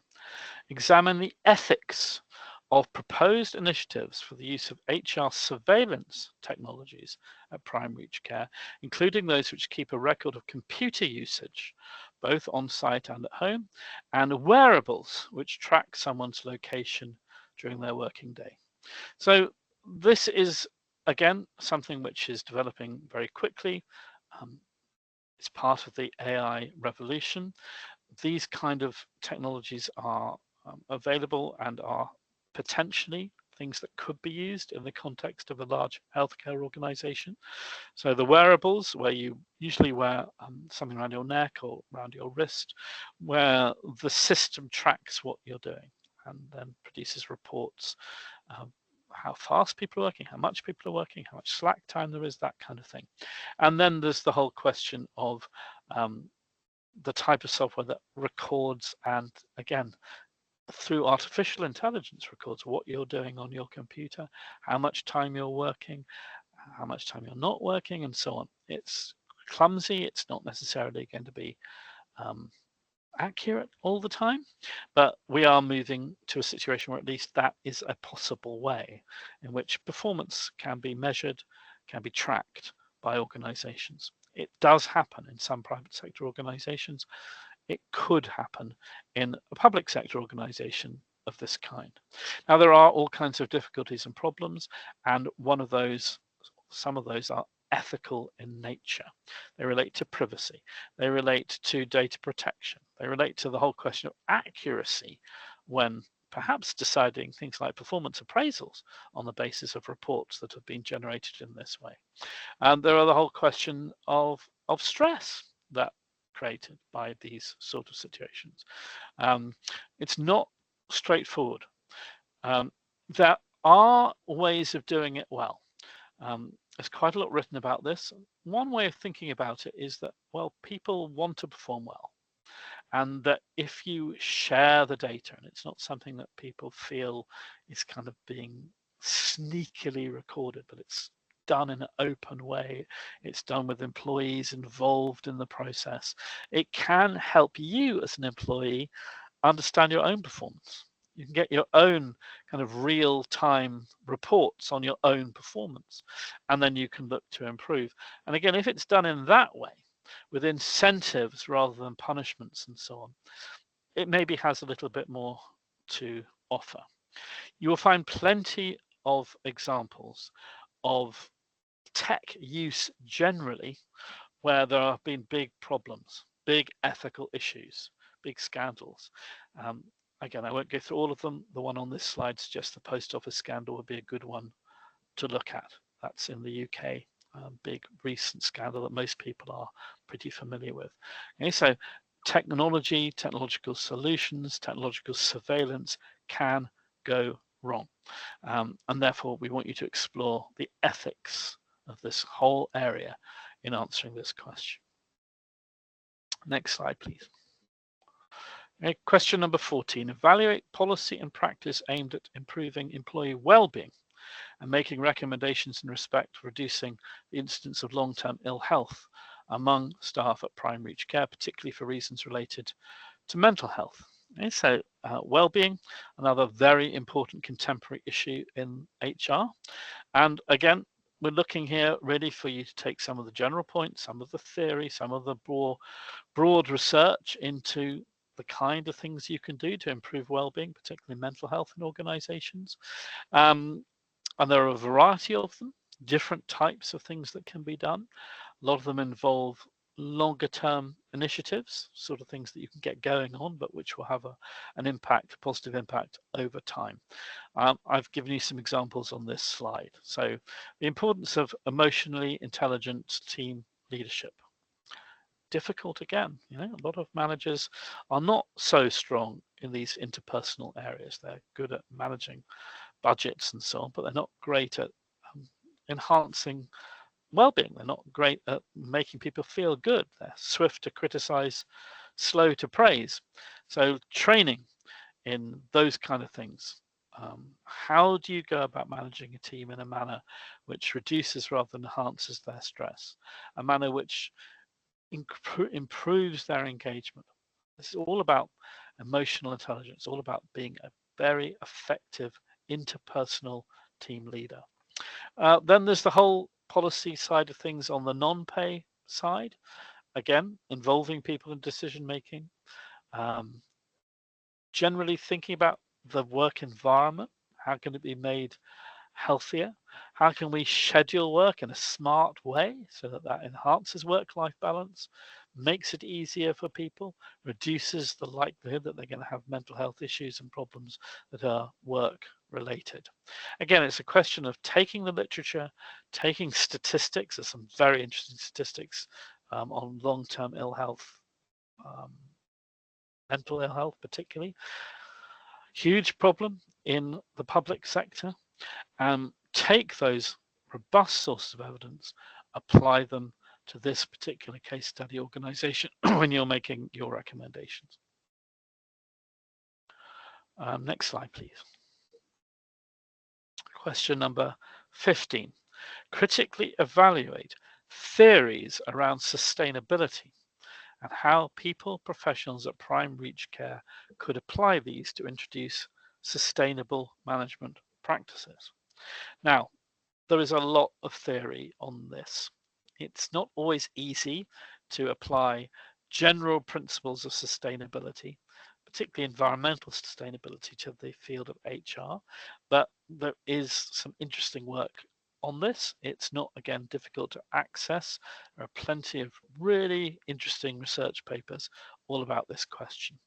Examine the ethics of proposed initiatives for the use of HR surveillance technologies at primary care, including those which keep a record of computer usage, both on site and at home, and wearables which track someone's location during their working day. So this is, again, something which is developing very quickly. It's part of the AI revolution. These kind of technologies are available and are potentially things that could be used in the context of a large healthcare organization. So the wearables, where you usually wear something around your neck or around your wrist, where the system tracks what you're doing and then produces reports, how fast people are working, how much people are working, how much slack time there is, that kind of thing. And then there's the whole question of the type of software that records and, again, through artificial intelligence, records what you're doing on your computer, how much time you're working, how much time you're not working, and so on. It's clumsy. It's not necessarily going to be accurate all the time, but we are moving to a situation where at least that is a possible way in which performance can be measured, can be tracked by organizations. It does happen in some private sector organizations. It could happen in a public sector organization of this kind. Now, there are all kinds of difficulties and problems, and some of those are ethical in nature. They relate to privacy. They relate to data protection. They relate to the whole question of accuracy when perhaps deciding things like performance appraisals on the basis of reports that have been generated in this way. And there are the whole question of stress that created by these sort of situations. It's not straightforward. There are ways of doing it well. There's quite a lot written about this. One way of thinking about it is that, well, people want to perform well. And that if you share the data, and it's not something that people feel is kind of being sneakily recorded, but it's done in an open way, it's done with employees involved in the process, it can help you as an employee understand your own performance. You can get your own kind of real-time reports on your own performance, and then you can look to improve. And again, if it's done in that way, with incentives rather than punishments and so on, it maybe has a little bit more to offer. You will find plenty of examples of tech use generally where there have been big problems, big ethical issues, big scandals. Again, I won't go through all of them. The one on this slide suggests the post office scandal would be a good one to look at. That's in the UK, big recent scandal that most people are pretty familiar with. Okay, so technology, technological solutions, technological surveillance can go wrong. And therefore, we want you to explore the ethics of this whole area in answering this question. Next slide, please. Okay, question number 14. Evaluate policy and practice aimed at improving employee well-being and making recommendations in respect to reducing the incidence of long-term ill health among staff at primary care, particularly for reasons related to mental health. Okay, so well-being, another very important contemporary issue in HR. And again, we're looking here really for you to take some of the general points, some of the theory, some of the broad research into the kind of things you can do to improve well-being, particularly mental health in organizations. And there are a variety of them, different types of things that can be done. A lot of them involve longer term initiatives, sort of things that you can get going on, but which will have an impact, a positive impact over time. I've given you some examples on this slide. So the importance of emotionally intelligent team leadership. Difficult again, a lot of managers are not so strong in these interpersonal areas. They're good at managing budgets and so on, but they're not great at enhancing well-being. They're not great at making people feel good. They're swift to criticize, slow to praise. So training in those kind of things. How do you go about managing a team in a manner which reduces rather than enhances their stress? A manner which improves their engagement. This is all about emotional intelligence, all about being a very effective interpersonal team leader. Then there's the whole policy side of things on the non-pay side. Again, involving people in decision making. Generally thinking about the work environment. How can it be made healthier? How can we schedule work in a smart way so that that enhances work-life balance, makes it easier for people, reduces the likelihood that they're going to have mental health issues and problems that are work related. Again, it's a question of taking the literature, taking statistics. There's some very interesting statistics on long-term ill health, mental ill health particularly. Huge problem in the public sector. Take those robust sources of evidence, apply them to this particular case study organization when you're making your recommendations. Next slide, please. Question number 15. Critically evaluate theories around sustainability and how people, professionals at Prime Reach Care could apply these to introduce sustainable management practices. Now, there is a lot of theory on this. It's not always easy to apply general principles of sustainability, particularly environmental sustainability, to the field of HR, but there is some interesting work on this. It's not, again, difficult to access. There are plenty of really interesting research papers all about this question.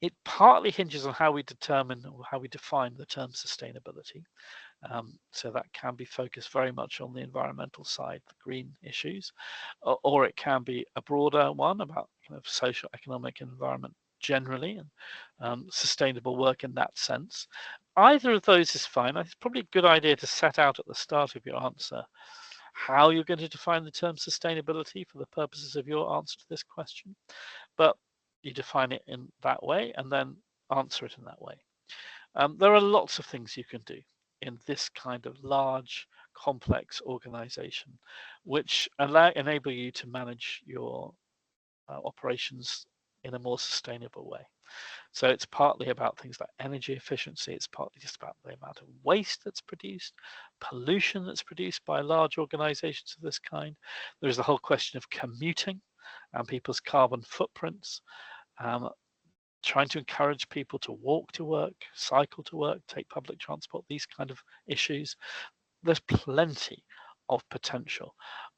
It partly hinges on how we determine or how we define the term sustainability. So that can be focused very much on the environmental side, the green issues, or it can be a broader one about kind of social, economic, and environment generally, and sustainable work in that sense. Either of those is fine. It's probably a good idea to set out at the start of your answer how you're going to define the term sustainability for the purposes of your answer to this question, but you define it in that way and then answer it in that way. There are lots of things you can do in this kind of large, complex organization, which enable you to manage your operations in a more sustainable way. So it's partly about things like energy efficiency. It's partly just about the amount of waste that's produced, pollution that's produced by large organizations of this kind. There's the whole question of commuting and people's carbon footprints. Trying to encourage people to walk to work, cycle to work, take public transport, these kind of issues. There's plenty of potential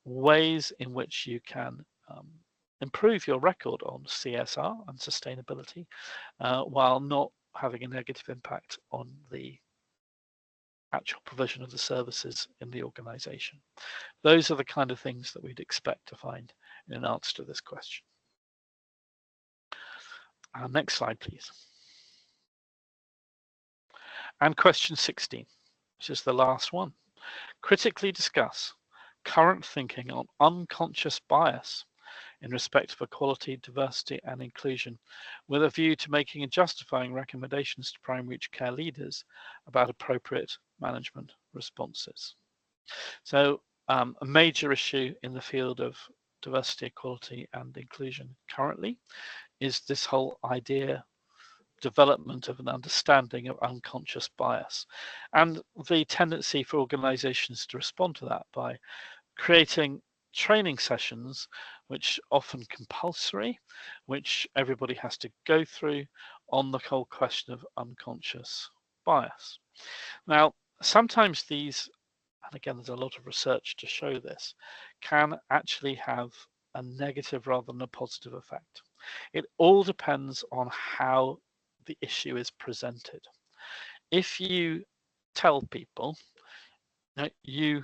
ways in which you can improve your record on CSR and sustainability while not having a negative impact on the actual provision of the services in the organization. Those are the kind of things that we'd expect to find in an answer to this question. Next slide, please. And question 16, which is the last one. Critically discuss current thinking on unconscious bias in respect of equality, diversity, and inclusion, with a view to making and justifying recommendations to Prime Reach Care leaders about appropriate management responses. So a major issue in the field of diversity, equality, and inclusion currently is this whole idea development of an understanding of unconscious bias and the tendency for organizations to respond to that by creating training sessions which often compulsory, which everybody has to go through on the whole question of unconscious bias. Now, sometimes these, and again there's a lot of research to show this, can actually have a negative rather than a positive effect. It all depends on how the issue is presented. If you tell people that you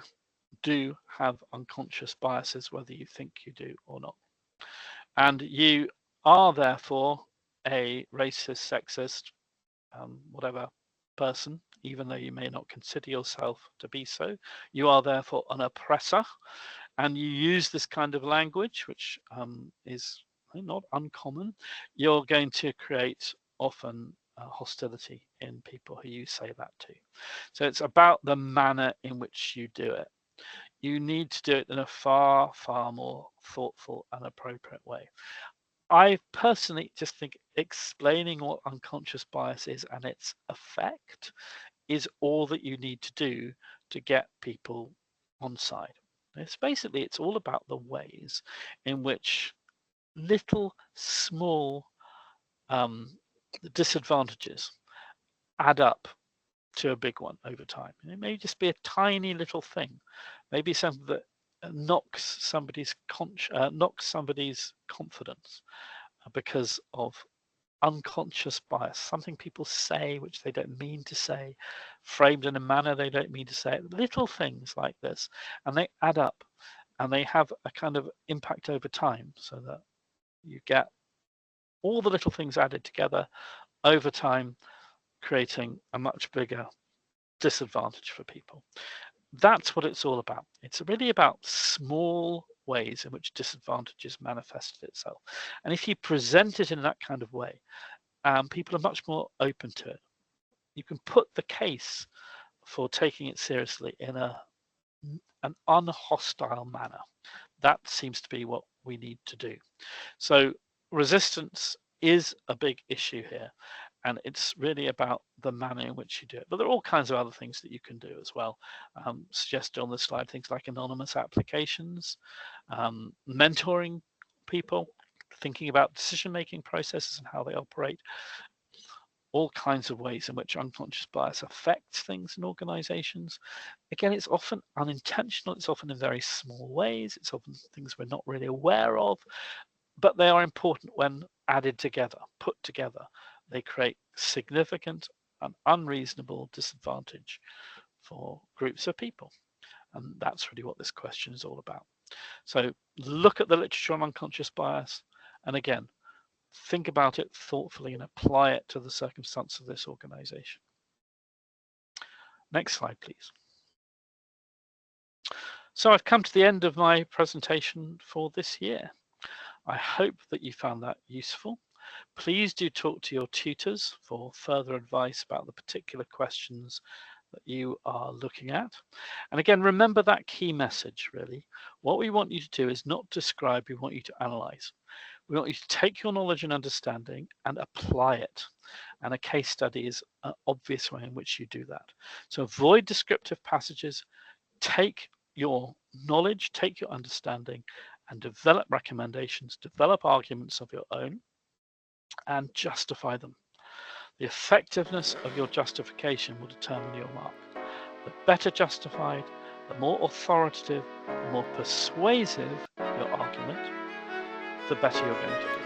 do have unconscious biases, whether you think you do or not, and you are therefore a racist, sexist, whatever person, even though you may not consider yourself to be so, you are therefore an oppressor, and you use this kind of language, which is not uncommon, you're going to create often hostility in people who you say that to. So it's about the manner in which you do it. You need to do it in a far, far more thoughtful and appropriate way. I personally just think explaining what unconscious bias is and its effect is all that you need to do to get people on side. It's all about the ways in which little small disadvantages add up to a big one over time. It may just be a tiny little thing, maybe something that knocks somebody's confidence because of unconscious bias, something people say which they don't mean to say, framed in a manner they don't mean to say it. Little things like this, and they add up, and they have a kind of impact over time, so that you get all the little things added together over time, creating a much bigger disadvantage for people. That's what it's all about. It's really about small ways in which disadvantages manifested itself. And if you present it in that kind of way, people are much more open to it. You can put the case for taking it seriously in an unhostile manner. That seems to be what we need to do. So resistance is a big issue here, and it's really about the manner in which you do it. But there are all kinds of other things that you can do as well. Suggested on the slide, things like anonymous applications, mentoring people, thinking about decision-making processes and how they operate, all kinds of ways in which unconscious bias affects things in organizations. Again, it's often unintentional, it's often in very small ways, it's often things we're not really aware of, but they are important when added together, put together. They create significant and unreasonable disadvantage for groups of people. And that's really what this question is all about. So look at the literature on unconscious bias, and again, think about it thoughtfully and apply it to the circumstance of this organization. Next slide, please. So I've come to the end of my presentation for this year. I hope that you found that useful. Please do talk to your tutors for further advice about the particular questions that you are looking at. And again, remember that key message, really. What we want you to do is not describe, we want you to analyze. We want you to take your knowledge and understanding and apply it. And a case study is an obvious way in which you do that. So avoid descriptive passages, take your knowledge, take your understanding, and develop recommendations, develop arguments of your own, and justify them. The effectiveness of your justification will determine your mark. The better justified, the more authoritative, the more persuasive your argument, the better you're going to do.